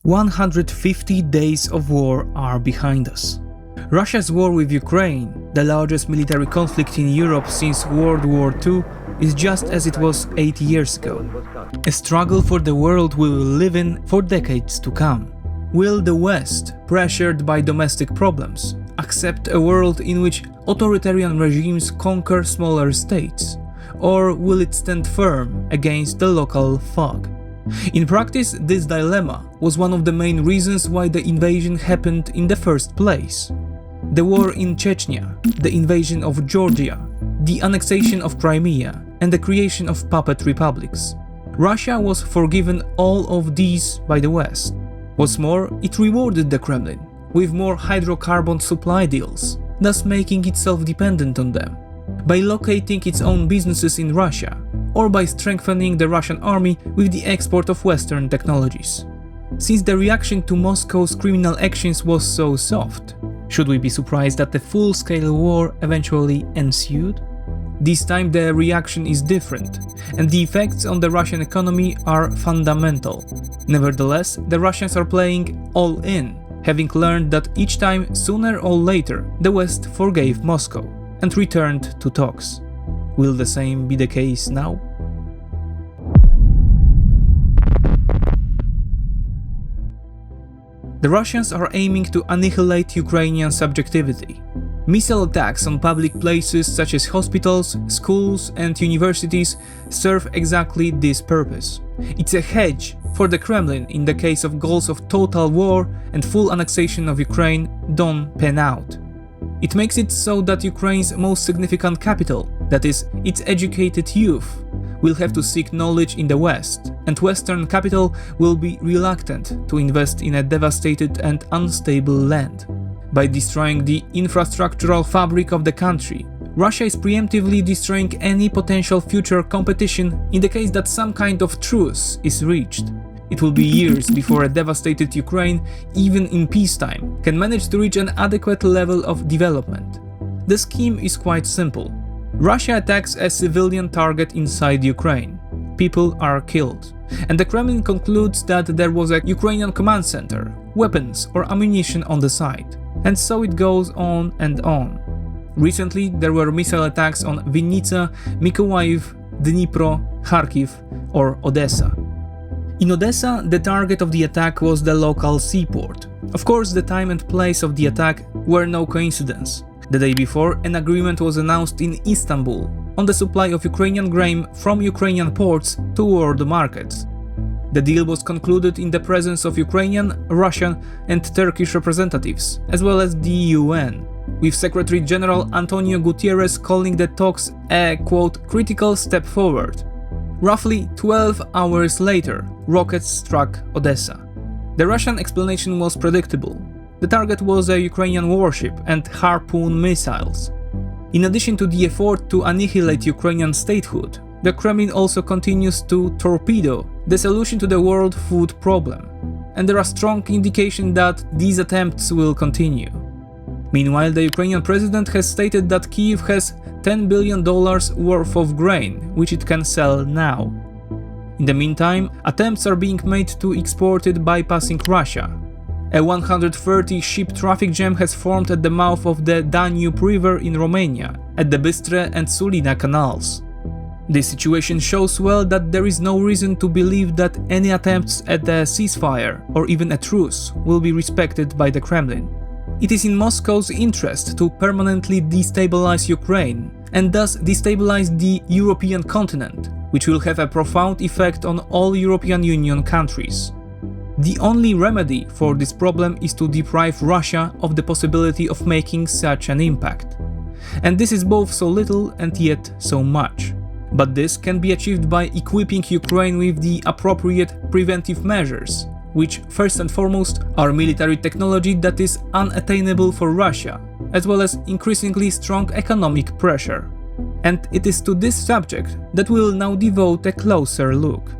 150 days of war are behind us. Russia's war with Ukraine, the largest military conflict in Europe since World War II, is just as it was 8 years ago. A struggle for the world we will live in for decades to come. Will the West, pressured by domestic problems, accept a world in which authoritarian regimes conquer smaller states? Or will it stand firm against the local thug? In practice, this dilemma was one of the main reasons why the invasion happened in the first place. The war in Chechnya, the invasion of Georgia, the annexation of Crimea, and the creation of puppet republics. Russia was forgiven all of these by the West. What's more, it rewarded the Kremlin with more hydrocarbon supply deals, thus making itself dependent on them, by locating its own businesses in Russia, or by strengthening the Russian army with the export of Western technologies. Since the reaction to Moscow's criminal actions was so soft, should we be surprised that the full-scale war eventually ensued? This time the reaction is different, and the effects on the Russian economy are fundamental. Nevertheless, the Russians are playing all in, having learned that each time, sooner or later, the West forgave Moscow and returned to talks. Will the same be the case now? The Russians are aiming to annihilate Ukrainian subjectivity. Missile attacks on public places such as hospitals, schools and universities serve exactly this purpose. It's a hedge for the Kremlin in the case of goals of total war and full annexation of Ukraine don't pan out. It makes it so that Ukraine's most significant capital, that is, its educated youth, will have to seek knowledge in the West, and Western capital will be reluctant to invest in a devastated and unstable land. By destroying the infrastructural fabric of the country, Russia is preemptively destroying any potential future competition in the case that some kind of truce is reached. It will be years before a devastated Ukraine, even in peacetime, can manage to reach an adequate level of development. The scheme is quite simple. Russia attacks a civilian target inside Ukraine. People are killed. And the Kremlin concludes that there was a Ukrainian command center, weapons or ammunition on the site. And so it goes on and on. Recently, there were missile attacks on Vinnytsia, Mykolaiv, Dnipro, Kharkiv or Odessa. In Odessa, the target of the attack was the local seaport. Of course, the time and place of the attack were no coincidence. The day before, an agreement was announced in Istanbul on the supply of Ukrainian grain from Ukrainian ports to world markets. The deal was concluded in the presence of Ukrainian, Russian and Turkish representatives, as well as the UN, with Secretary General Antonio Guterres calling the talks a, quote, critical step forward. Roughly 12 hours later, rockets struck Odessa. The Russian explanation was predictable. The target was a Ukrainian warship and Harpoon missiles. In addition to the effort to annihilate Ukrainian statehood, the Kremlin also continues to torpedo the solution to the world food problem, and there are strong indications that these attempts will continue. Meanwhile, the Ukrainian president has stated that Kyiv has $10 billion worth of grain, which it can sell now. In the meantime, attempts are being made to export it bypassing Russia. A 130-ship traffic jam has formed at the mouth of the Danube River in Romania, at the Bystre and Sulina canals. This situation shows well that there is no reason to believe that any attempts at a ceasefire or even a truce will be respected by the Kremlin. It is in Moscow's interest to permanently destabilize Ukraine and thus destabilize the European continent, which will have a profound effect on all European Union countries. The only remedy for this problem is to deprive Russia of the possibility of making such an impact. And this is both so little and yet so much. But this can be achieved by equipping Ukraine with the appropriate preventive measures, which first and foremost are military technology that is unattainable for Russia, as well as increasingly strong economic pressure. And it is to this subject that we will now devote a closer look.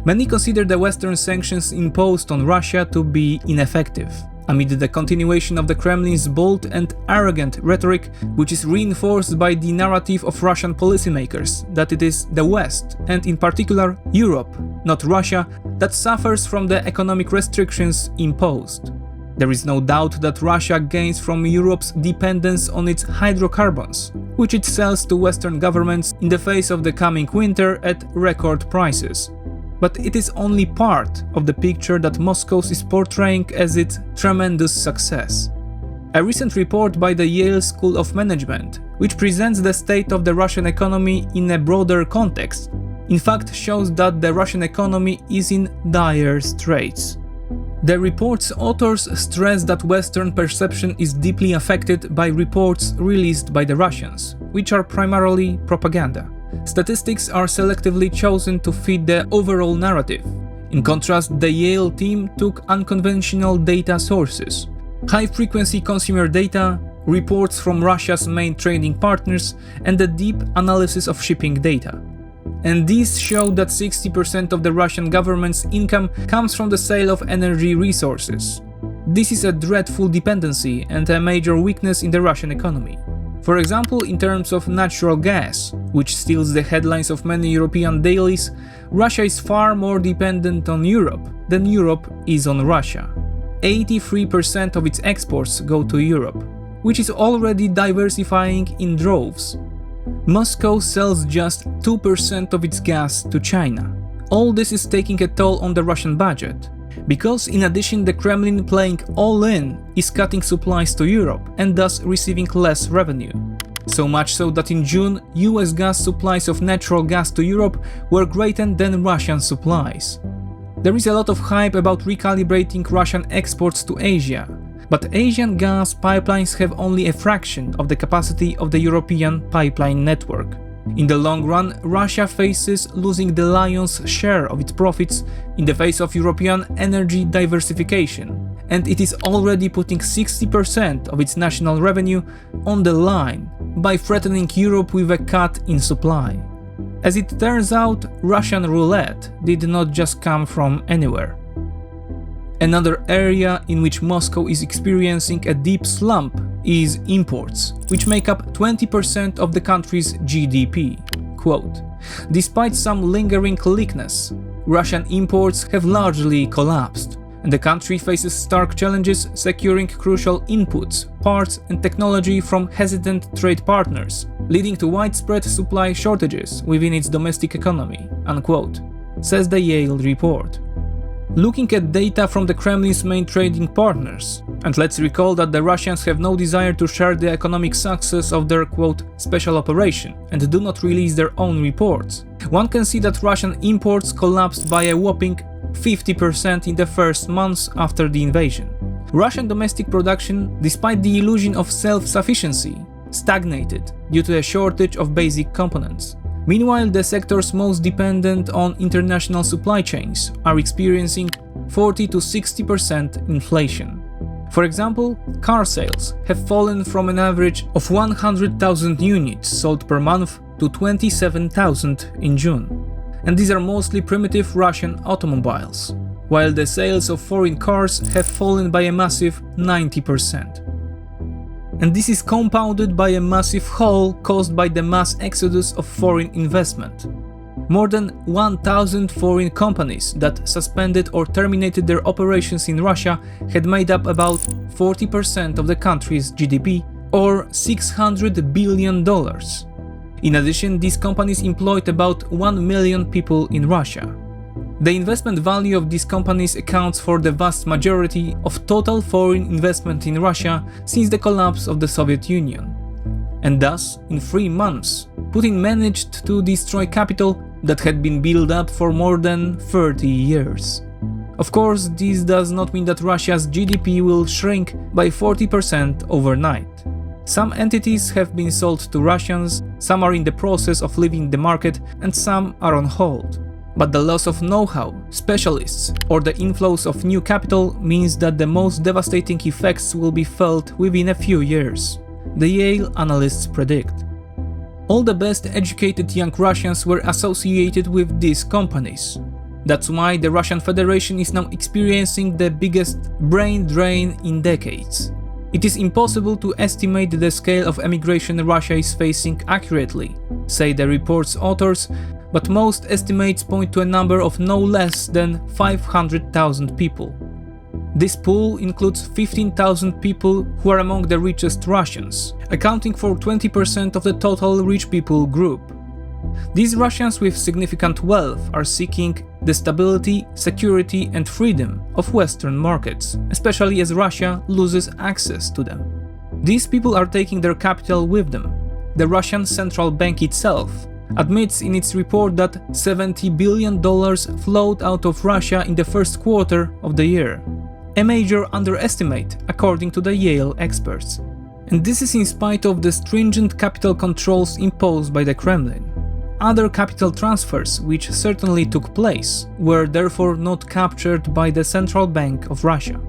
Many consider the Western sanctions imposed on Russia to be ineffective. amid the continuation of the Kremlin's bold and arrogant rhetoric, which is reinforced by the narrative of Russian policymakers that it is the West, and in particular Europe, not Russia, that suffers from the economic restrictions imposed. There is no doubt that Russia gains from Europe's dependence on its hydrocarbons, which it sells to Western governments in the face of the coming winter at record prices. But it is only part of the picture that Moscow is portraying as its tremendous success. A recent report by the Yale School of Management, which presents the state of the Russian economy in a broader context, in fact shows that the Russian economy is in dire straits. The report's authors stress that Western perception is deeply affected by reports released by the Russians, which are primarily propaganda. Statistics are selectively chosen to fit the overall narrative. In contrast, the Yale team took unconventional data sources: high-frequency consumer data, reports from Russia's main trading partners, and a deep analysis of shipping data. And these show that 60% of the Russian government's income comes from the sale of energy resources. This is a dreadful dependency and a major weakness in the Russian economy. For example, in terms of natural gas, which steals the headlines of many European dailies, Russia is far more dependent on Europe than Europe is on Russia. 83% of its exports go to Europe, which is already diversifying in droves. Moscow sells just 2% of its gas to China. All this is taking a toll on the Russian budget, because in addition the Kremlin playing all in is cutting supplies to Europe and thus receiving less revenue. So much so that in June, US gas supplies of natural gas to Europe were greater than Russian supplies. There is a lot of hype about recalibrating Russian exports to Asia, but Asian gas pipelines have only a fraction of the capacity of the European pipeline network. In the long run, Russia faces losing the lion's share of its profits in the face of European energy diversification, and it is already putting 60% of its national revenue on the line by threatening Europe with a cut in supply. As it turns out, Russian roulette did not just come from anywhere. Another area in which Moscow is experiencing a deep slump is imports, which make up 20% of the country's GDP. Quote, "Despite some lingering weakness, Russian imports have largely collapsed, and the country faces stark challenges securing crucial inputs, parts and technology from hesitant trade partners, leading to widespread supply shortages within its domestic economy," unquote, says the Yale Report. Looking at data from the Kremlin's main trading partners, and let's recall that the Russians have no desire to share the economic success of their quote special operation and do not release their own reports, one can see that Russian imports collapsed by a whopping 50% in the first months after the invasion. Russian domestic production, despite the illusion of self-sufficiency, stagnated due to a shortage of basic components. Meanwhile, the sectors most dependent on international supply chains are experiencing 40 to 60% inflation. For example, car sales have fallen from an average of 100,000 units sold per month to 27,000 in June. And these are mostly primitive Russian automobiles, while the sales of foreign cars have fallen by a massive 90%. And this is compounded by a massive hole caused by the mass exodus of foreign investment. More than 1,000 foreign companies that suspended or terminated their operations in Russia had made up about 40% of the country's GDP, or $600 billion. In addition, these companies employed about 1 million people in Russia. The investment value of these companies accounts for the vast majority of total foreign investment in Russia since the collapse of the Soviet Union. And thus, in 3 months, Putin managed to destroy capital that had been built up for more than 30 years. Of course, this does not mean that Russia's GDP will shrink by 40% overnight. Some entities have been sold to Russians, some are in the process of leaving the market, and some are on hold. But the loss of know-how, specialists, or the inflows of new capital means that the most devastating effects will be felt within a few years, the Yale analysts predict. All the best educated young Russians were associated with these companies. That's why the Russian Federation is now experiencing the biggest brain drain in decades. It is impossible to estimate the scale of emigration Russia is facing accurately, say the report's authors, but most estimates point to a number of no less than 500,000 people. This pool includes 15,000 people who are among the richest Russians, accounting for 20% of the total rich people group. These Russians with significant wealth are seeking the stability, security and freedom of Western markets, especially as Russia loses access to them. These people are taking their capital with them. The Russian central bank itself admits in its report that $70 billion flowed out of Russia in the first quarter of the year. A major underestimate, according to the Yale experts. And this is in spite of the stringent capital controls imposed by the Kremlin. Other capital transfers, which certainly took place, were therefore not captured by the Central Bank of Russia.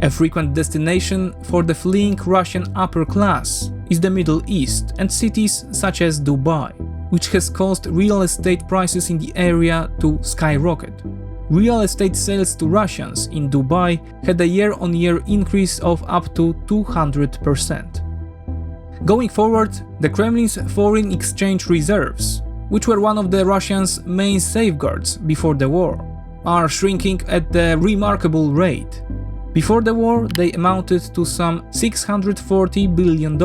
A frequent destination for the fleeing Russian upper class is the Middle East and cities such as Dubai, which has caused real estate prices in the area to skyrocket. Real estate sales to Russians in Dubai had a year-on-year increase of up to 200%. Going forward, the Kremlin's foreign exchange reserves, which were one of the Russians' main safeguards before the war, are shrinking at a remarkable rate. Before the war, they amounted to some $640 billion.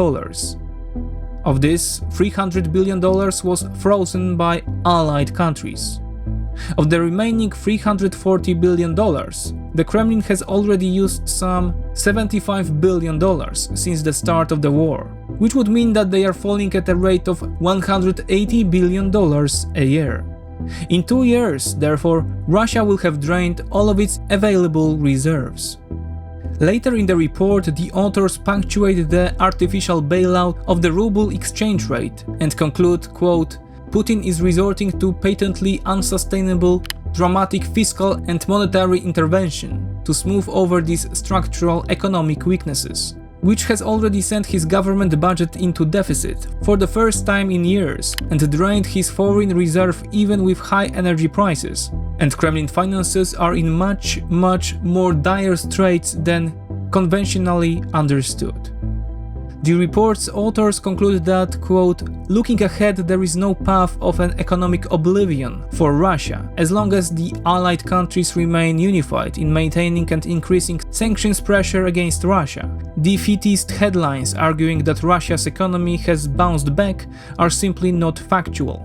Of this, $300 billion was frozen by allied countries. Of the remaining $340 billion, the Kremlin has already used some $75 billion since the start of the war, which would mean that they are falling at a rate of $180 billion a year. In 2 years, therefore, Russia will have drained all of its available reserves. Later in the report, the authors punctuate the artificial bailout of the ruble exchange rate and conclude, quote, Putin is resorting to patently unsustainable, dramatic fiscal and monetary intervention to smooth over these structural economic weaknesses, which has already sent his government budget into deficit for the first time in years and drained his foreign reserve even with high energy prices, and Kremlin finances are in much more dire straits than conventionally understood. The report's authors conclude that, quote, looking ahead there is no path of an economic oblivion for Russia as long as the allied countries remain unified in maintaining and increasing sanctions pressure against Russia. Defeatist headlines arguing that Russia's economy has bounced back are simply not factual.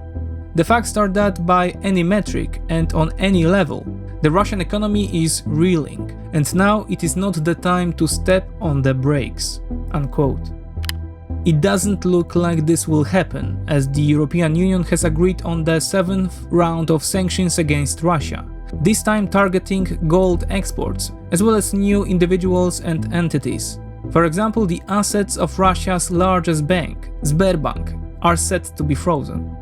The facts are that by any metric and on any level, the Russian economy is reeling, and now it is not the time to step on the brakes, unquote. It doesn't look like this will happen, as the European Union has agreed on the 7th round of sanctions against Russia, this time targeting gold exports, as well as new individuals and entities. For example, the assets of Russia's largest bank, Sberbank, are set to be frozen.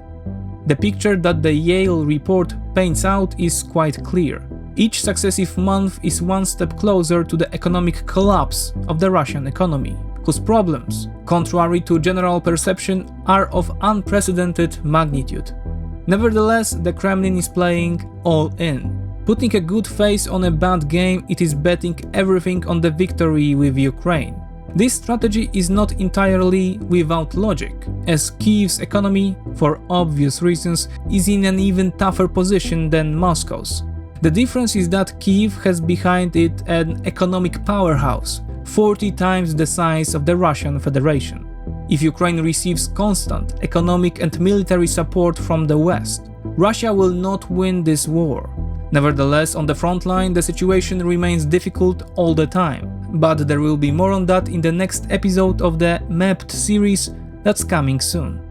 The picture that the Yale Report paints out is quite clear. Each successive month is one step closer to the economic collapse of the Russian economy, whose problems, contrary to general perception, are of unprecedented magnitude. Nevertheless, the Kremlin is playing all in. Putting a good face on a bad game, it is betting everything on the victory with Ukraine. This strategy is not entirely without logic, as Kyiv's economy, for obvious reasons, is in an even tougher position than Moscow's. The difference is that Kyiv has behind it an economic powerhouse, 40 times the size of the Russian Federation. If Ukraine receives constant economic and military support from the West, Russia will not win this war. Nevertheless, on the front line, the situation remains difficult all the time, but there will be more on that in the next episode of the Mapped series that's coming soon.